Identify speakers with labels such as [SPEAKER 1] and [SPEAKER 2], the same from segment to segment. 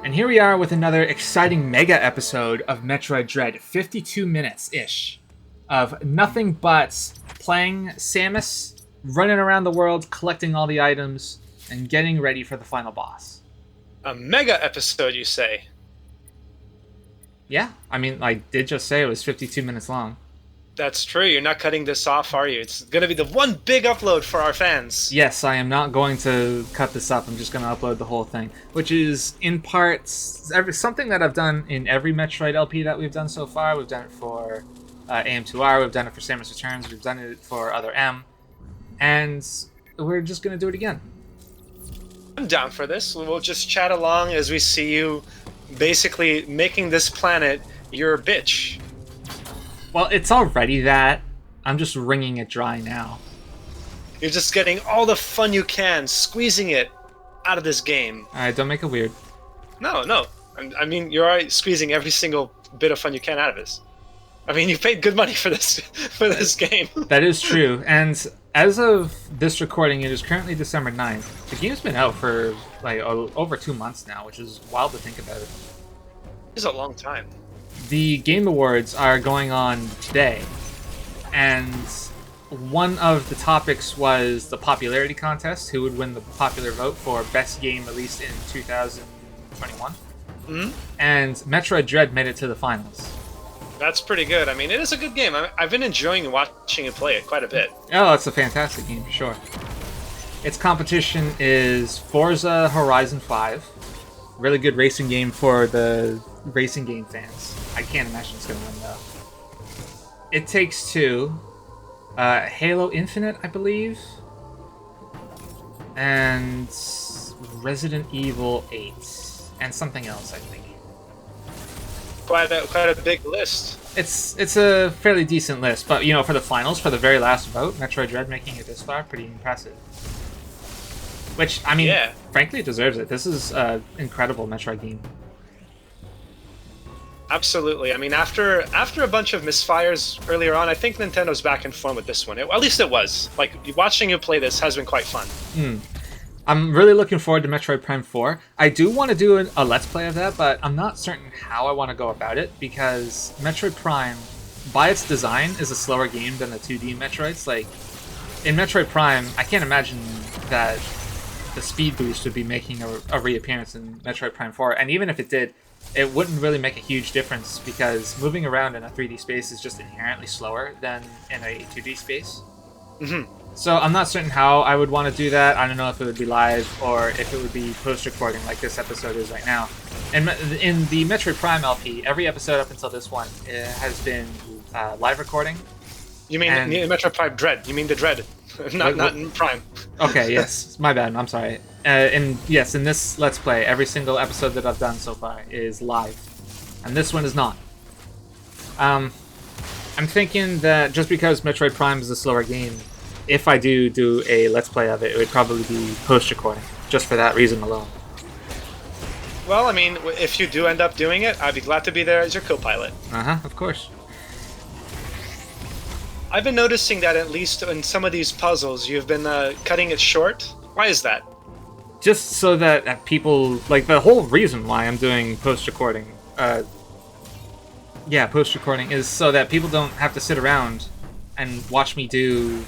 [SPEAKER 1] And here we are with another exciting mega episode of Metroid Dread. 52 minutes-ish of nothing but playing Samus, running around the world, collecting all the items, and getting ready for the final boss.
[SPEAKER 2] A mega episode, you say?
[SPEAKER 1] Yeah, I mean, I did just say it was 52 minutes long.
[SPEAKER 2] That's true. You're not cutting this off, are you? It's going to be the one big upload for our fans.
[SPEAKER 1] Yes, I am not going to cut this up. I'm just going to upload the whole thing, which is in parts something that I've done in every Metroid LP that we've done so far. We've done it for AM2R, we've done it for Samus Returns, we've done it for Other M, and we're just going to do it again.
[SPEAKER 2] I'm down for this. We'll just chat along as we see you basically making this planet your bitch.
[SPEAKER 1] Well, it's already that. I'm just wringing it dry now.
[SPEAKER 2] You're just getting all the fun you can, squeezing it out of this game.
[SPEAKER 1] Alright, don't make it weird.
[SPEAKER 2] No. I mean, you're already squeezing every single bit of fun you can out of this. I mean, you paid good money for this game.
[SPEAKER 1] That is true. And as of this recording, it is currently December 9th. The game's been out for like over 2 months now, which is wild to think about it.
[SPEAKER 2] This is a long time.
[SPEAKER 1] The Game Awards are going on today, and one of the topics was the popularity contest, who would win the popular vote for best game released in 2021.
[SPEAKER 2] Mm-hmm.
[SPEAKER 1] And Metroid Dread made it to the finals.
[SPEAKER 2] That's pretty good. I mean, it is a good game. I've been enjoying watching you play it quite a bit.
[SPEAKER 1] Oh, it's a fantastic game for sure. Its competition is Forza Horizon 5. Really good racing game for the racing game fans. I can't imagine it's going to win, though. It Takes Two, Halo Infinite, I believe, and Resident Evil 8, and something else, I think.
[SPEAKER 2] Quite a big list.
[SPEAKER 1] It's a fairly decent list, but, you know, for the finals, for the very last vote, Metroid Dread making it this far, pretty impressive. Which, I mean, yeah. Frankly, it deserves it. This is an incredible Metroid game.
[SPEAKER 2] Absolutely. I mean, after a bunch of misfires earlier on, I think Nintendo's back in form with this one. At least it was. Like, watching you play this has been quite fun.
[SPEAKER 1] I'm really looking forward to Metroid Prime 4. I do want to do a Let's Play of that, but I'm not certain how I want to go about it, because Metroid Prime, by its design, is a slower game than the 2D Metroids. Like, in Metroid Prime, I can't imagine that the speed boost would be making a reappearance in Metroid Prime 4, and even if it did, it wouldn't really make a huge difference, because moving around in a 3D space is just inherently slower than in a 2D space.
[SPEAKER 2] Mm-hmm.
[SPEAKER 1] So I'm not certain how I would want to do that. I don't know if it would be live or if it would be post-recording like this episode is right now. And in the Metroid Prime LP, every episode up until this one has been live recording.
[SPEAKER 2] You mean Metroid Prime Dread? You mean the Dread, not in Prime.
[SPEAKER 1] Okay, yes, my bad. I'm sorry. And yes, in this Let's Play, every single episode that I've done so far is live, and this one is not. I'm thinking that just because Metroid Prime is a slower game, if I do a Let's Play of it, it would probably be post-recording, just for that reason alone.
[SPEAKER 2] Well, I mean, if you do end up doing it, I'd be glad to be there as your co-pilot.
[SPEAKER 1] Of course.
[SPEAKER 2] I've been noticing that at least in some of these puzzles, you've been cutting it short. Why is that?
[SPEAKER 1] Just so that people, like, the whole reason why I'm doing post-recording, post-recording is so that people don't have to sit around and watch me do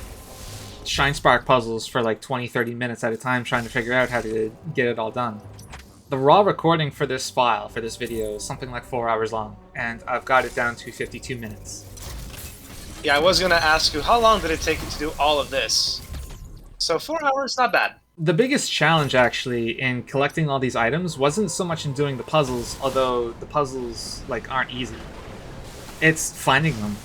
[SPEAKER 1] Shine Spark puzzles for like 20-30 minutes at a time trying to figure out how to get it all done. The raw recording for this file, for this video, is something like 4 hours long, and I've got it down to 52 minutes.
[SPEAKER 2] Yeah, I was going to ask you, how long did it take you to do all of this? So 4 hours, not bad.
[SPEAKER 1] The biggest challenge, actually, in collecting all these items wasn't so much in doing the puzzles, although the puzzles, like, aren't easy. It's finding them.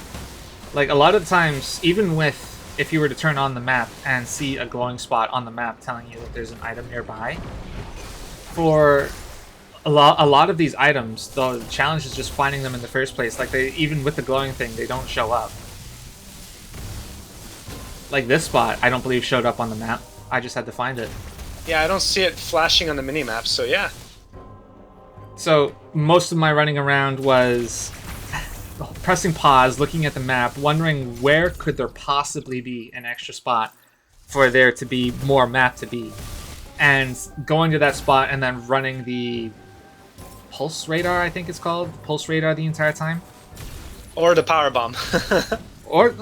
[SPEAKER 1] Like, a lot of the times, even with, if you were to turn on the map and see a glowing spot on the map telling you that there's an item nearby, for a lot of these items, the challenge is just finding them in the first place. Like, even with the glowing thing, they don't show up. Like, this spot, I don't believe showed up on the map. I just had to find it.
[SPEAKER 2] Yeah, I don't see it flashing on the minimap, so yeah.
[SPEAKER 1] So, most of my running around was pressing pause, looking at the map, wondering where could there possibly be an extra spot for there to be more map to be. And going to that spot and then running the pulse radar, I think it's called. Pulse radar the entire time.
[SPEAKER 2] Or the power bomb.
[SPEAKER 1] Or,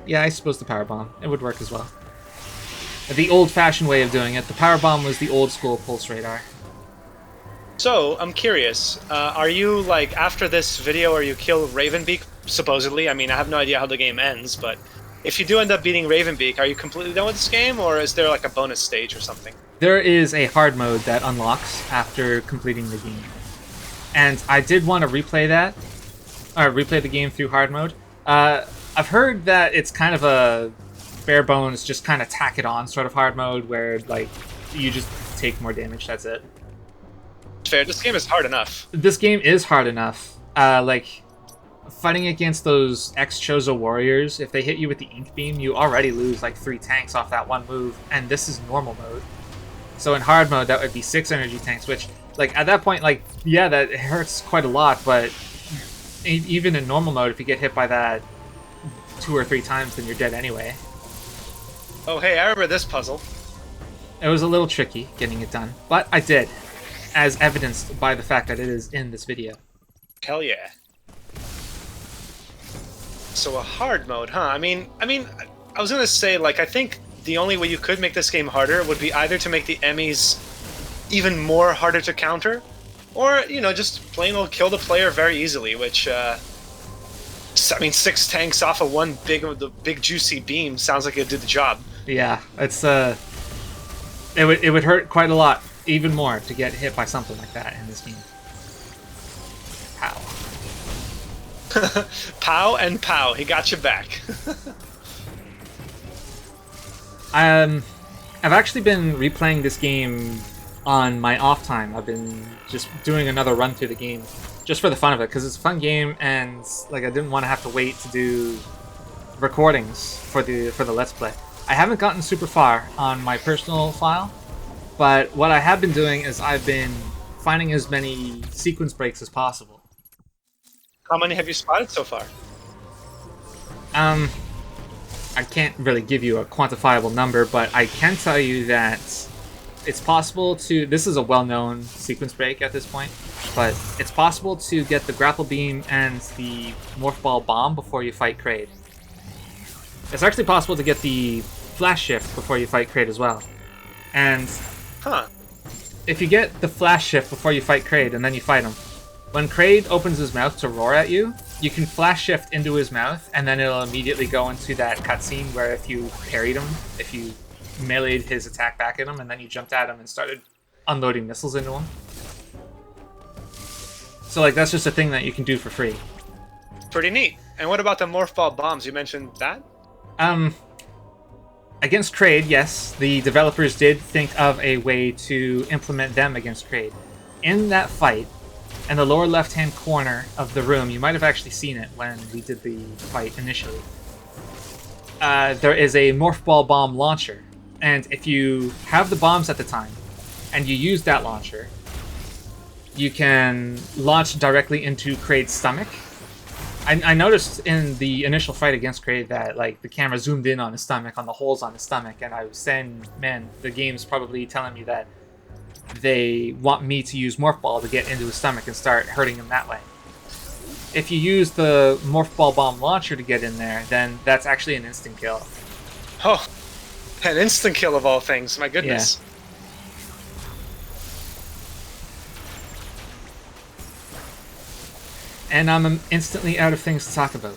[SPEAKER 1] yeah, I suppose the power bomb. It would work as well. The old-fashioned way of doing it. The power bomb was the old-school pulse radar.
[SPEAKER 2] So, I'm curious. Are you, like, after this video where you kill Ravenbeak, supposedly, I mean, I have no idea how the game ends, but if you do end up beating Ravenbeak, are you completely done with this game, or is there, like, a bonus stage or something?
[SPEAKER 1] There is a hard mode that unlocks after completing the game. And I did want to replay that, or replay the game through hard mode. I've heard that it's kind of a bare bones, just kind of tack it on sort of hard mode, where, like, you just take more damage, that's it.
[SPEAKER 2] Fair, this game is hard enough.
[SPEAKER 1] This game is hard enough. Like, fighting against those ex-Chozo warriors, if they hit you with the Ink Beam, you already lose, like, 3 tanks off that one move, and this is normal mode. So in hard mode, that would be 6 energy tanks, which, like, at that point, like, yeah, that hurts quite a lot, but even in normal mode, if you get hit by that 2 or 3 times, then you're dead anyway.
[SPEAKER 2] Oh, hey, I remember this puzzle.
[SPEAKER 1] It was a little tricky getting it done, but I did, as evidenced by the fact that it is in this video.
[SPEAKER 2] Hell yeah. So a hard mode, huh? I mean, I was gonna say, like, I think the only way you could make this game harder would be either to make the Emmys even more harder to counter, or, you know, just plain old kill the player very easily, which, I mean, 6 tanks off of one big juicy beam sounds like it did the job.
[SPEAKER 1] Yeah, it's, it would hurt quite a lot, even more, to get hit by something like that in this game. Pow.
[SPEAKER 2] Pow and pow, he got you back.
[SPEAKER 1] I've actually been replaying this game on my off time. I've been just doing another run through the game, just for the fun of it, because it's a fun game, and like I didn't want to have to wait to do recordings for the Let's Play. I haven't gotten super far on my personal file, but what I have been doing is I've been finding as many sequence breaks as possible.
[SPEAKER 2] How many have you spotted so far?
[SPEAKER 1] I can't really give you a quantifiable number, but I can tell you that it's possible to... This is a well-known sequence break at this point, but it's possible to get the grapple beam and the morph ball bomb before you fight Kraid. It's actually possible to get the flash shift before you fight Kraid as well. And if you get the flash shift before you fight Kraid and then you fight him, when Kraid opens his mouth to roar at you, you can flash shift into his mouth, and then it'll immediately go into that cutscene where if you parried him, if you meleeed his attack back at him, and then you jumped at him and started unloading missiles into him. So, like, that's just a thing that you can do for free.
[SPEAKER 2] Pretty neat. And what about the morph ball bombs? You mentioned that?
[SPEAKER 1] Against Kraid, yes, the developers did think of a way to implement them against Kraid. In that fight, in the lower left-hand corner of the room, you might have actually seen it when we did the fight initially. There is a morph ball bomb launcher, and if you have the bombs at the time, and you use that launcher, you can launch directly into Kraid's stomach. I noticed in the initial fight against Kraid that, like, the camera zoomed in on his stomach, on the holes on his stomach, and I was saying, man, the game's probably telling me that they want me to use Morph Ball to get into his stomach and start hurting him that way. If you use the Morph Ball Bomb launcher to get in there, then that's actually an instant kill.
[SPEAKER 2] Oh, an instant kill of all things, my goodness.
[SPEAKER 1] Yeah. And I'm instantly out of things to talk about.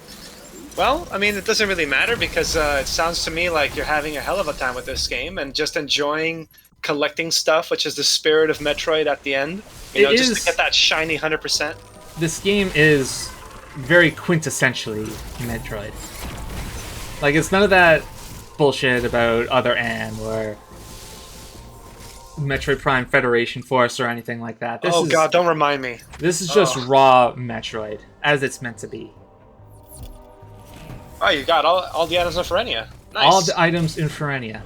[SPEAKER 2] Well, I mean, it doesn't really matter because it sounds to me like you're having a hell of a time with this game and just enjoying collecting stuff, which is the spirit of Metroid at the end. You know, just to get that shiny 100%.
[SPEAKER 1] This game is very quintessentially Metroid. Like, it's none of that bullshit about Other M or Metroid Prime Federation Force or anything like that.
[SPEAKER 2] God, don't remind me.
[SPEAKER 1] This is just raw Metroid, as it's meant to be.
[SPEAKER 2] Oh, you got all the items in Ferenia. Nice.
[SPEAKER 1] All the items in Ferenia.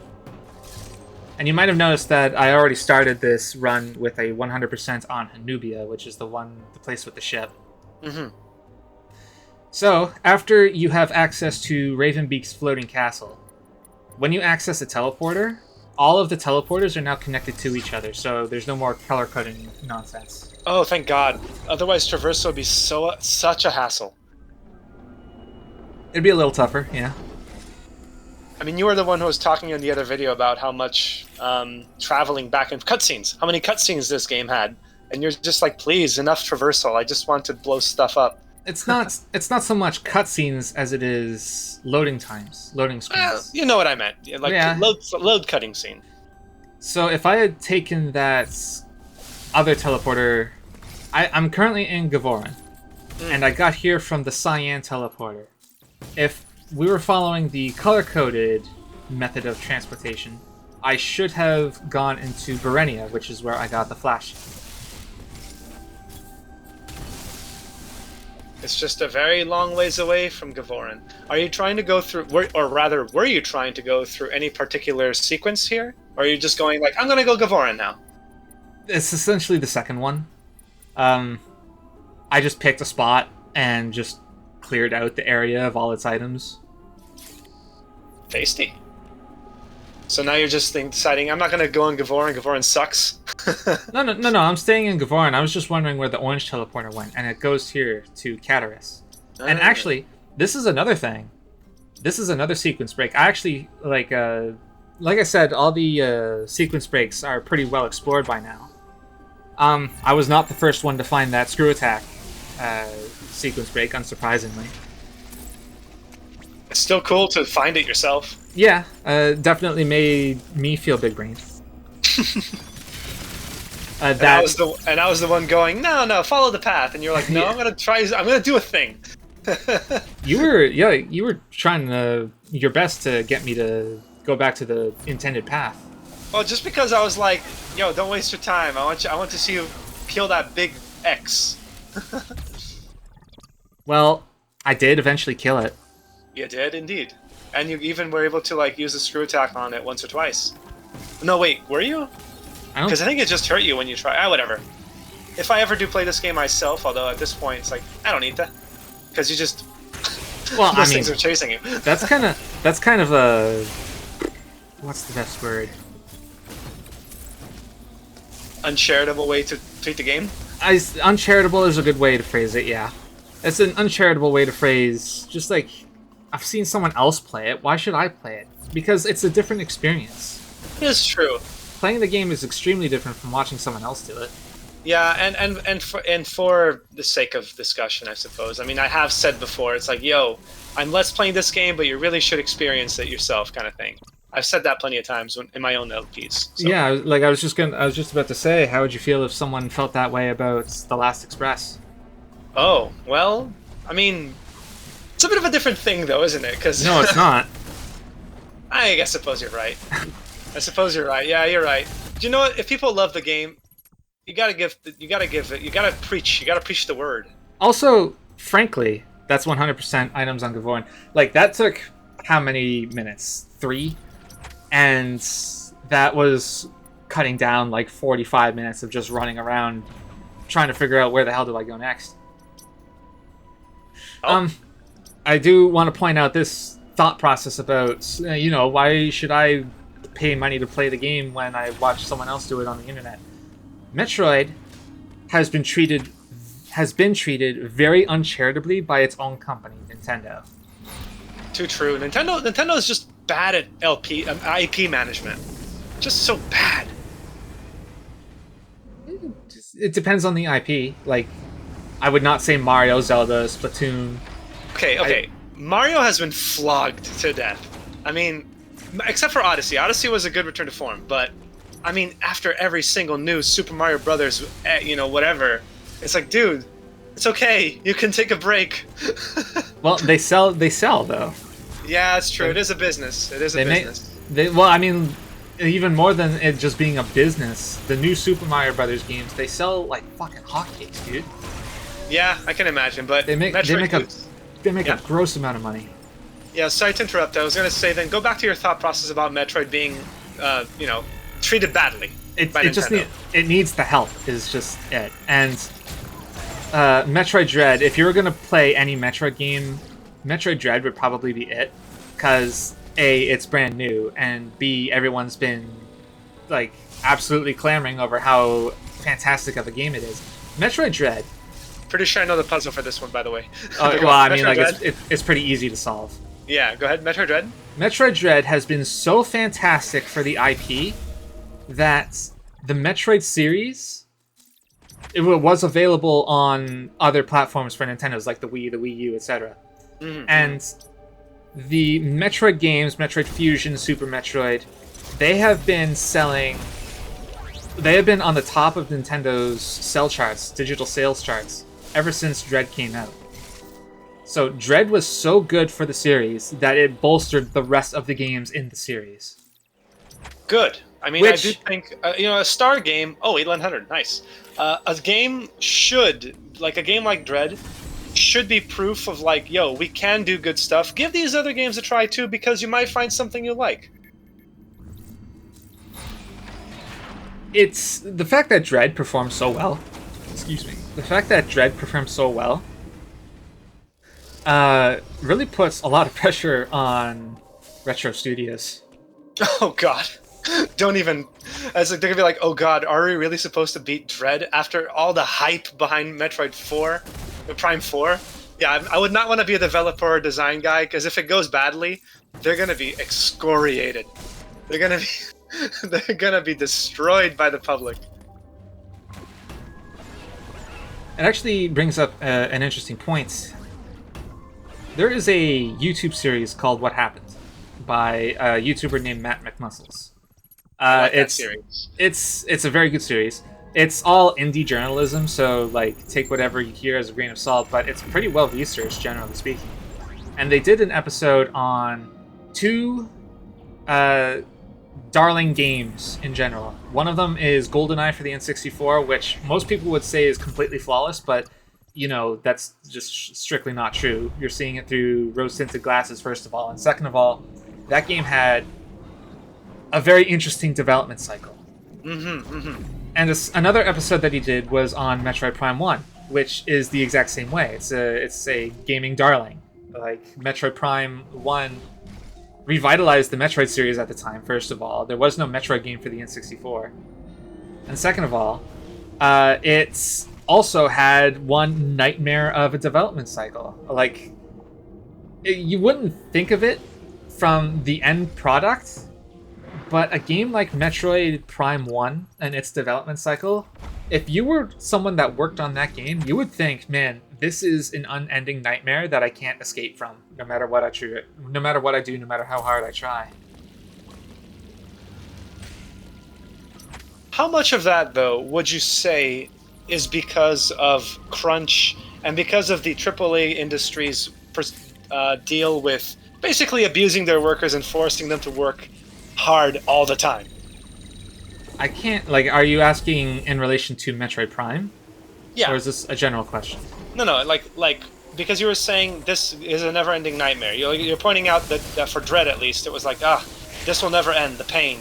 [SPEAKER 1] And you might have noticed that I already started this run with a 100% on Hanubia, which is the place with the ship.
[SPEAKER 2] Mm-hmm.
[SPEAKER 1] So, after you have access to Ravenbeak's floating castle, when you access a teleporter, all of the teleporters are now connected to each other, so there's no more color coding nonsense.
[SPEAKER 2] Oh, thank God. Otherwise, traversal would be such a hassle.
[SPEAKER 1] It'd be a little tougher, yeah.
[SPEAKER 2] I mean, you were the one who was talking in the other video about how much traveling back in cutscenes, how many cutscenes this game had, and you're just like, please, enough traversal. I just want to blow stuff up.
[SPEAKER 1] It's not so much cutscenes as it is loading times, loading screens.
[SPEAKER 2] You know what I meant, like
[SPEAKER 1] Yeah.
[SPEAKER 2] load cutting scene.
[SPEAKER 1] So if I had taken that other teleporter, I'm currently in Gavorin, and I got here from the Cyan teleporter. If we were following the color-coded method of transportation, I should have gone into Berenia, which is where I got the flash.
[SPEAKER 2] It's just a very long ways away from Gavorin. Are you trying to go through, or rather, were you trying to go through any particular sequence here? Or are you just going like, I'm going to go Gavorin now?
[SPEAKER 1] It's essentially the second one. I just picked a spot and just cleared out the area of all its items.
[SPEAKER 2] Tasty. So now you're just deciding, I'm not going to go in Gavorin. Gavorin sucks.
[SPEAKER 1] No, I'm staying in Gavorin. I was just wondering where the orange teleporter went, and it goes here to Cataris. And actually, this is another thing. This is another sequence break. I actually, like I said, all the sequence breaks are pretty well explored by now. I was not the first one to find that screw attack sequence break, unsurprisingly.
[SPEAKER 2] It's still cool to find it yourself.
[SPEAKER 1] Yeah, definitely made me feel big brain.
[SPEAKER 2] And I was the one going, no, follow the path, and you're like, no,
[SPEAKER 1] Yeah.
[SPEAKER 2] I'm gonna do a thing.
[SPEAKER 1] You were trying your best to get me to go back to the intended path.
[SPEAKER 2] Well, just because I was like, yo, don't waste your time. I want to see you kill that big X.
[SPEAKER 1] Well, I did eventually kill it.
[SPEAKER 2] You did indeed, and you even were able to like use the screw attack on it once or twice. No, wait, were you? Because I think it just hurt you when you try. Whatever. If I ever do play this game myself, although at this point it's like I don't need that, because you just
[SPEAKER 1] Well,
[SPEAKER 2] those things are chasing you.
[SPEAKER 1] That's kind of a what's the best word?
[SPEAKER 2] Uncharitable way to treat the game.
[SPEAKER 1] Uncharitable is a good way to phrase it. Yeah, it's an uncharitable way to phrase. Just like I've seen someone else play it. Why should I play it? Because it's a different experience.
[SPEAKER 2] It's true.
[SPEAKER 1] Playing the game is extremely different from watching someone else do it.
[SPEAKER 2] Yeah, and for the sake of discussion, I suppose. I mean, I have said before, it's like, yo, I'm less playing this game, but you really should experience it yourself, kind of thing. I've said that plenty of times in my own LPs. So.
[SPEAKER 1] Yeah, like I was just about to say, how would you feel if someone felt that way about The Last Express?
[SPEAKER 2] Oh, well, I mean, it's a bit of a different thing, though, isn't it? Cause
[SPEAKER 1] No, it's not.
[SPEAKER 2] I suppose you're right. I suppose you're right. Yeah, you're right. Do you know what? If people love the game, you gotta preach the word.
[SPEAKER 1] Also, frankly, that's 100% items on Gavorin. Like, that took how many minutes? 3? And that was cutting down like 45 minutes of just running around trying to figure out where the hell do I go next.
[SPEAKER 2] Oh.
[SPEAKER 1] I do want to point out this thought process about, why should I pay money to play the game when I watch someone else do it on the internet? Metroid has been treated very uncharitably by its own company, Nintendo.
[SPEAKER 2] Too true. Nintendo is just bad at IP management. Just so bad.
[SPEAKER 1] It depends on the IP. Like, I would not say Mario, Zelda, Splatoon.
[SPEAKER 2] Okay. Mario has been flogged to death. I mean, except for Odyssey. Odyssey was a good return to form, but I mean, after every single new Super Mario Brothers, whatever, it's like, dude, it's okay. You can take a break.
[SPEAKER 1] Well, they sell though.
[SPEAKER 2] Yeah, it's true. It is a business. It is a business.
[SPEAKER 1] Even more than it just being a business, the new Super Mario Brothers games, they sell like fucking hotcakes, dude.
[SPEAKER 2] Yeah, I can imagine, but
[SPEAKER 1] they make a gross amount of money.
[SPEAKER 2] Yeah, sorry to interrupt. I was going to say then go back to your thought process about Metroid being, treated badly by Nintendo.
[SPEAKER 1] It needs the help is just it. And Metroid Dread, if you were going to play any Metroid game, Metroid Dread would probably be it, because A, it's brand new, and B, everyone's been like absolutely clamoring over how fantastic of a game it is. Metroid Dread.
[SPEAKER 2] Pretty sure I know the puzzle for this one, by the way.
[SPEAKER 1] Well, I mean,
[SPEAKER 2] Metroid
[SPEAKER 1] like
[SPEAKER 2] Dread?
[SPEAKER 1] it's pretty easy to solve.
[SPEAKER 2] Yeah, go ahead. Metroid Dread?
[SPEAKER 1] Metroid Dread has been so fantastic for the IP that the Metroid series was available on other platforms for Nintendo's, like the Wii, the Wii U, etc.
[SPEAKER 2] Mm-hmm.
[SPEAKER 1] And the Metroid games, Metroid Fusion, Super Metroid, they have been selling. They have been on the top of Nintendo's sell charts, digital sales charts, ever since Dread came out. So Dread was so good for the series that it bolstered the rest of the games in the series.
[SPEAKER 2] Good. I mean,
[SPEAKER 1] Which-
[SPEAKER 2] I do think, a star game... Oh, 8100, nice. A game should, like a game like Dread, should be proof of like, yo, we can do good stuff. Give these other games a try too, because you might find something you like.
[SPEAKER 1] It's the fact that Dread performed so well. Excuse me. The fact that Dread performed so well really puts a lot of pressure on Retro Studios.
[SPEAKER 2] Oh god. Don't even... As they're gonna be like, oh god, are we really supposed to beat Dread after all the hype behind Metroid 4? Prime 4? Yeah, I would not want to be a developer or design guy, because if it goes badly, they're gonna be excoriated. They're gonna be... they're gonna be destroyed by the public.
[SPEAKER 1] It actually brings up an interesting point. There is a YouTube series called What Happened by a YouTuber named Matt McMuscles.
[SPEAKER 2] I like that
[SPEAKER 1] it's
[SPEAKER 2] series.
[SPEAKER 1] it's a very good series. It's all indie journalism, so like take whatever you hear as a grain of salt, but it's pretty well researched, generally speaking. And they did an episode on two darling games in general. One of them is GoldenEye for the N64, which most people would say is completely flawless, but you know, that's just strictly not true. You're seeing it through rose-tinted glasses, first of all. And second of all, that game had a very interesting development cycle. And another episode that he did was on Metroid Prime 1, which is the exact same way. It's a gaming darling. Like, Metroid Prime 1 revitalized the Metroid series at the time, first of all. There was no Metroid game for the N64. And second of all, it's also had one nightmare of a development cycle. Like, you wouldn't think of it from the end product, but a game like Metroid Prime 1 and its development cycle, if you were someone that worked on that game, you would think, man, this is an unending nightmare that I can't escape from, no matter what I do, no matter how hard I try.
[SPEAKER 2] How much of that, though, would you say is because of crunch and because of the AAA industry's deal with basically abusing their workers and forcing them to work hard all the time?
[SPEAKER 1] I can't, like, are you asking in relation to Metroid Prime?
[SPEAKER 2] Yeah.
[SPEAKER 1] Or is this a general question?
[SPEAKER 2] No, like because you were saying this is a never-ending nightmare. You're pointing out that for Dread, at least, it was like, this will never end, the pain.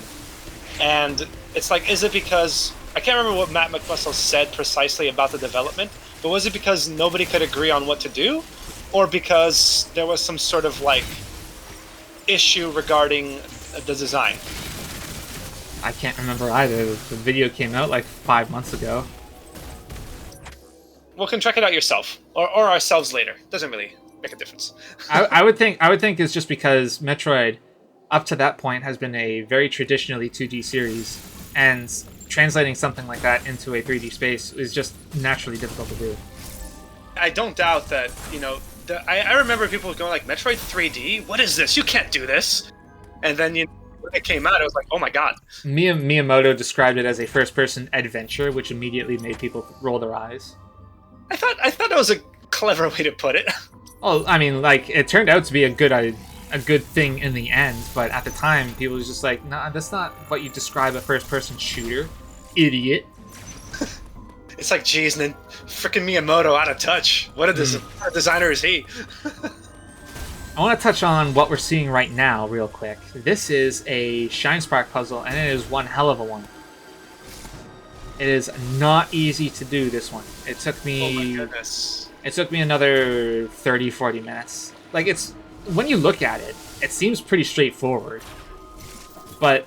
[SPEAKER 2] And it's like, is it because... I can't remember what Matt McMuscle said precisely about the development, but was it because nobody could agree on what to do? Or because there was some sort of, like, issue regarding the design?
[SPEAKER 1] I can't remember either. The video came out like 5 months ago.
[SPEAKER 2] Well, can check it out yourself, or ourselves later. Doesn't really make a difference.
[SPEAKER 1] I would think it's just because Metroid, up to that point, has been a very traditionally 2D series, and translating something like that into a 3D space is just naturally difficult to do.
[SPEAKER 2] I don't doubt that, I remember people going like, Metroid 3D? What is this? You can't do this! And then, when it came out, I was like, oh my god.
[SPEAKER 1] Miyamoto described it as a first-person adventure, which immediately made people roll their eyes.
[SPEAKER 2] I thought that was a clever way to put it.
[SPEAKER 1] Well, I mean, like, it turned out to be a good thing in the end, but at the time, people was just like, nah, that's not what you describe a first-person shooter, idiot.
[SPEAKER 2] It's like, geez, and then frickin' Miyamoto out of touch. What a designer is he?
[SPEAKER 1] I want to touch on what we're seeing right now real quick. This is a Shine Spark puzzle, and it is one hell of a one. It is not easy to do, this one. It took me...
[SPEAKER 2] Oh my goodness.
[SPEAKER 1] It took me another 30-40 minutes. Like, it's... When you look at it, it seems pretty straightforward. But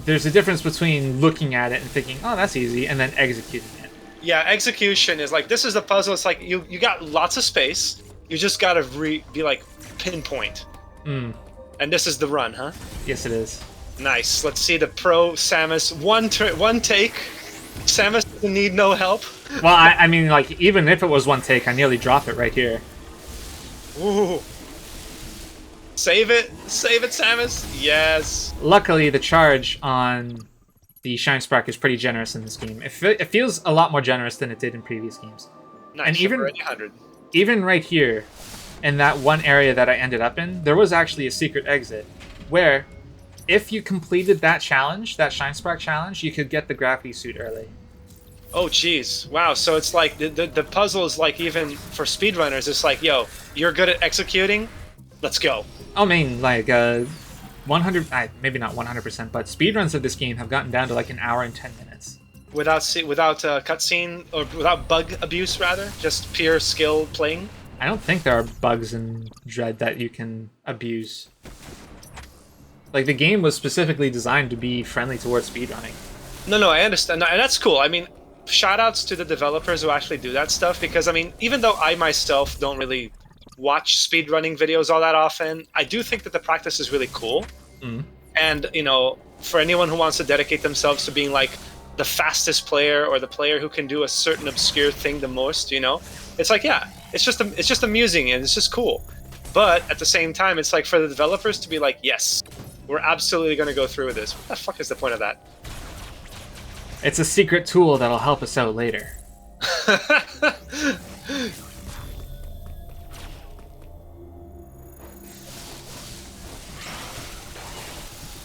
[SPEAKER 1] there's a difference between looking at it and thinking, oh, that's easy, and then executing it.
[SPEAKER 2] Yeah, execution is like, this is the puzzle. It's like you got lots of space. You just gotta be like pinpoint.
[SPEAKER 1] Mm.
[SPEAKER 2] And this is the run, huh?
[SPEAKER 1] Yes, it is.
[SPEAKER 2] Nice. Let's see the pro Samus. One take. Samus doesn't need no help.
[SPEAKER 1] Well, I mean, like, even if it was one take, I nearly drop it right here.
[SPEAKER 2] Ooh. Save it, Samus. Yes.
[SPEAKER 1] Luckily, the charge on the Shine Spark is pretty generous in this game. It feels a lot more generous than it did in previous games.
[SPEAKER 2] Nice.
[SPEAKER 1] And even
[SPEAKER 2] 100.
[SPEAKER 1] Even right here, in that one area that I ended up in, there was actually a secret exit where, if you completed that challenge, that Shine Spark challenge, you could get the gravity suit early.
[SPEAKER 2] Oh, jeez. Wow, so it's like, the puzzle is like, even for speedrunners, it's like, yo, you're good at executing? Let's go.
[SPEAKER 1] I mean, like, 100, maybe not 100%, but speedruns of this game have gotten down to like an hour and 10 minutes.
[SPEAKER 2] Without cutscene, or without bug abuse, rather? Just pure skill playing?
[SPEAKER 1] I don't think there are bugs in Dread that you can abuse. Like, the game was specifically designed to be friendly towards speedrunning.
[SPEAKER 2] No, I understand. And that's cool. I mean, shoutouts to the developers who actually do that stuff, because, I mean, even though I myself don't really watch speedrunning videos all that often, I do think that the practice is really cool.
[SPEAKER 1] Mm.
[SPEAKER 2] And, you know, for anyone who wants to dedicate themselves to being, like, the fastest player or the player who can do a certain obscure thing the most, you know, it's like, yeah, it's just amusing and it's just cool. But at the same time, it's like for the developers to be like, yes, we're absolutely going to go through with this. What the fuck is the point of that?
[SPEAKER 1] It's a secret tool that'll help us out later.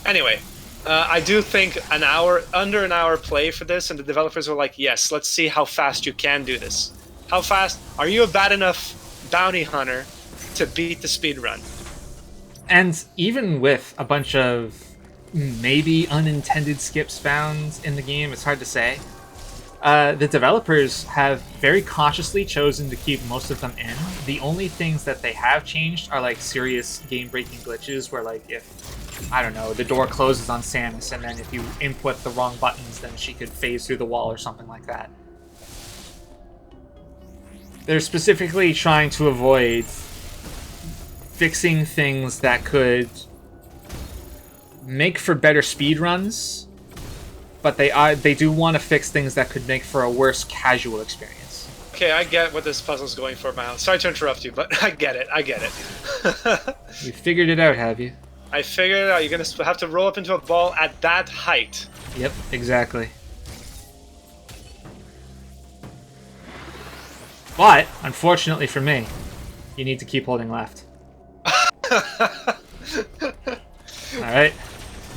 [SPEAKER 2] Anyway, I do think under an hour play for this, and the developers were like, yes, let's see how fast you can do this. How fast? Are you a bad enough bounty hunter to beat the speed run?
[SPEAKER 1] And even with a bunch of maybe unintended skips found in the game, it's hard to say. The developers have very consciously chosen to keep most of them in. The only things that they have changed are like serious game-breaking glitches where, like, if, I don't know, the door closes on Samus and then if you input the wrong buttons, then she could phase through the wall or something like that. They're specifically trying to avoid fixing things that could make for better speedruns, but they do want to fix things that could make for a worse casual experience.
[SPEAKER 2] Okay, I get what this puzzle's going for, Miles. Sorry to interrupt you, but I get it.
[SPEAKER 1] You figured it out, have you?
[SPEAKER 2] I figured it out. You're going to have to roll up into a ball at that height.
[SPEAKER 1] Yep, exactly. But, unfortunately for me, you need to keep holding left. Alright,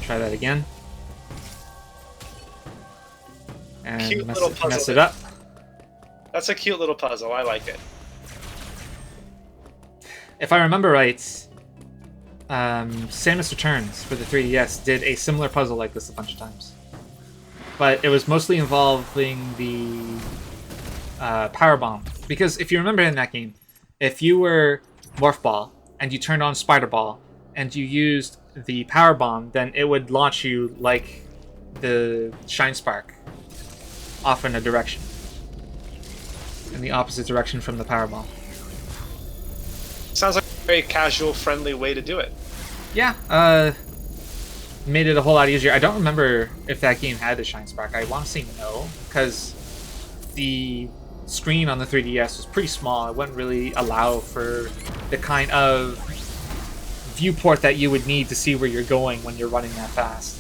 [SPEAKER 1] try that again. And mess it up.
[SPEAKER 2] That's a cute little puzzle. I like it.
[SPEAKER 1] If I remember right, Samus Returns for the 3DS did a similar puzzle like this a bunch of times. But it was mostly involving the Power Bomb. Because if you remember in that game, if you were Morph Ball and you turned on Spider Ball and you used the Power Bomb, then it would launch you like the Shine Spark off in a direction. In the opposite direction from the Power Bomb.
[SPEAKER 2] Sounds like a very casual, friendly way to do it.
[SPEAKER 1] Yeah, made it a whole lot easier. I don't remember if that game had the Shine Spark. I want to say no, because the screen on the 3DS was pretty small. It wouldn't really allow for the kind of viewport that you would need to see where you're going when you're running that fast.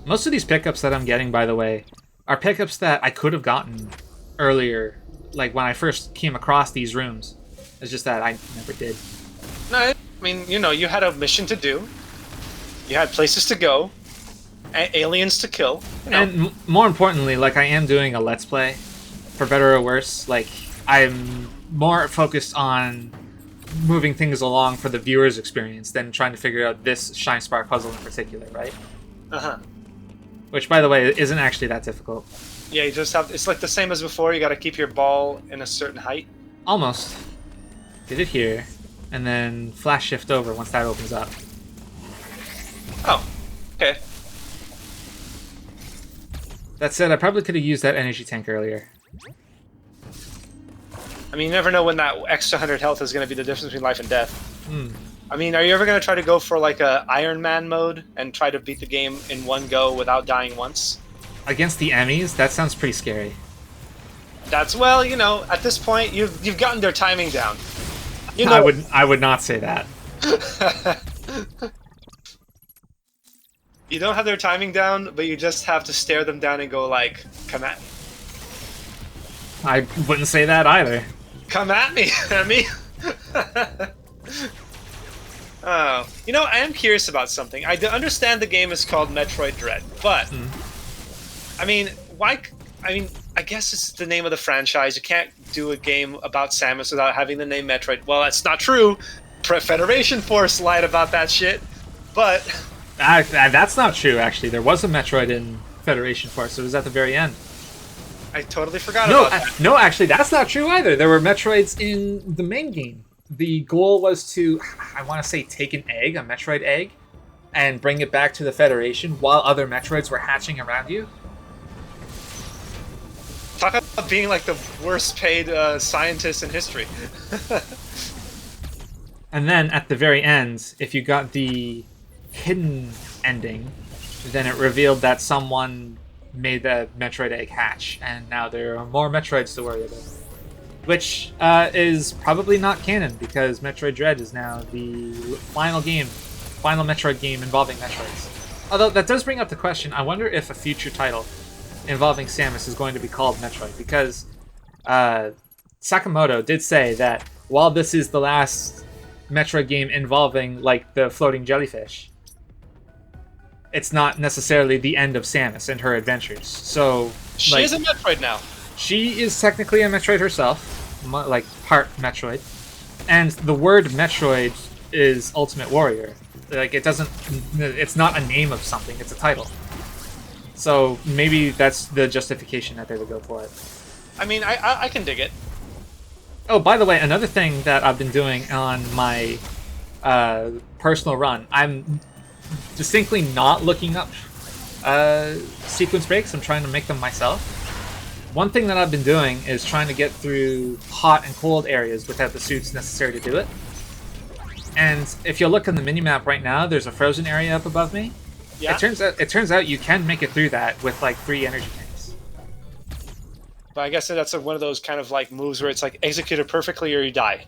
[SPEAKER 1] Most of these pickups that I'm getting, by the way, are pickups that I could have gotten earlier, like when I first came across these rooms. It's just that I never did.
[SPEAKER 2] No, I mean, you know, you had a mission to do. You had places to go. Aliens to kill. You know.
[SPEAKER 1] And more importantly, like, I am doing a Let's Play, for better or worse. Like, I'm more focused on moving things along for the viewer's experience than trying to figure out this Shine Spark puzzle in particular, right?
[SPEAKER 2] Uh-huh.
[SPEAKER 1] Which, by the way, isn't actually that difficult.
[SPEAKER 2] Yeah, you just have... It's like the same as before. You got to keep your ball in a certain height.
[SPEAKER 1] Almost. Did it here, and then flash shift over once that opens up.
[SPEAKER 2] Oh, okay.
[SPEAKER 1] That said, I probably could have used that energy tank earlier.
[SPEAKER 2] I mean, you never know when that extra 100 health is going to be the difference between life and death.
[SPEAKER 1] Hmm.
[SPEAKER 2] I mean, are you ever going to try to go for like a Iron Man mode and try to beat the game in one go without dying once?
[SPEAKER 1] Against the Emmys, that sounds pretty scary.
[SPEAKER 2] That's, well, you know, at this point, you've gotten their timing down. You know,
[SPEAKER 1] I would not say that.
[SPEAKER 2] You don't have their timing down, but you just have to stare them down and go like, "Come at me."
[SPEAKER 1] I wouldn't say that either.
[SPEAKER 2] Come at me, Emmy. Oh, you know, I am curious about something. I do understand the game is called Metroid Dread, but I mean, why? I mean, I guess it's the name of the franchise. You can't do a game about Samus without having the name Metroid. Well, that's not true. Federation Force lied about that shit, but
[SPEAKER 1] that's not true. Actually, there was a Metroid in Federation Force. It was at the very end.
[SPEAKER 2] I totally forgot about that.
[SPEAKER 1] No, actually, that's not true either. There were Metroids in the main game. The goal was to, I want to say, take an egg, a Metroid egg, and bring it back to the Federation while other Metroids were hatching around you.
[SPEAKER 2] Talk about being like the worst paid scientist in history.
[SPEAKER 1] And then at the very end, if you got the hidden ending, then it revealed that someone made the Metroid egg hatch, and now there are more Metroids to worry about. Which is probably not canon, because Metroid Dread is now the final Metroid game involving Metroids. Although that does bring up the question, I wonder if a future title involving Samus is going to be called Metroid, because Sakamoto did say that while this is the last Metroid game involving, like, the floating jellyfish, it's not necessarily the end of Samus and her adventures. So
[SPEAKER 2] She is a Metroid now.
[SPEAKER 1] She is technically a Metroid herself, like part Metroid. And the word Metroid is Ultimate Warrior. Like, it's not a name of something, it's a title. So maybe that's the justification that they would go for it.
[SPEAKER 2] I mean, I can dig it.
[SPEAKER 1] Oh, by the way, another thing that I've been doing on my personal run, I'm distinctly not looking up sequence breaks. I'm trying to make them myself. One thing that I've been doing is trying to get through hot and cold areas without the suits necessary to do it. And if you look on the minimap right now, there's a frozen area up above me.
[SPEAKER 2] Yeah.
[SPEAKER 1] It turns out you can make it through that with like 3 energy tanks.
[SPEAKER 2] But I guess that's one of those kind of like moves where it's like execute it perfectly or you die.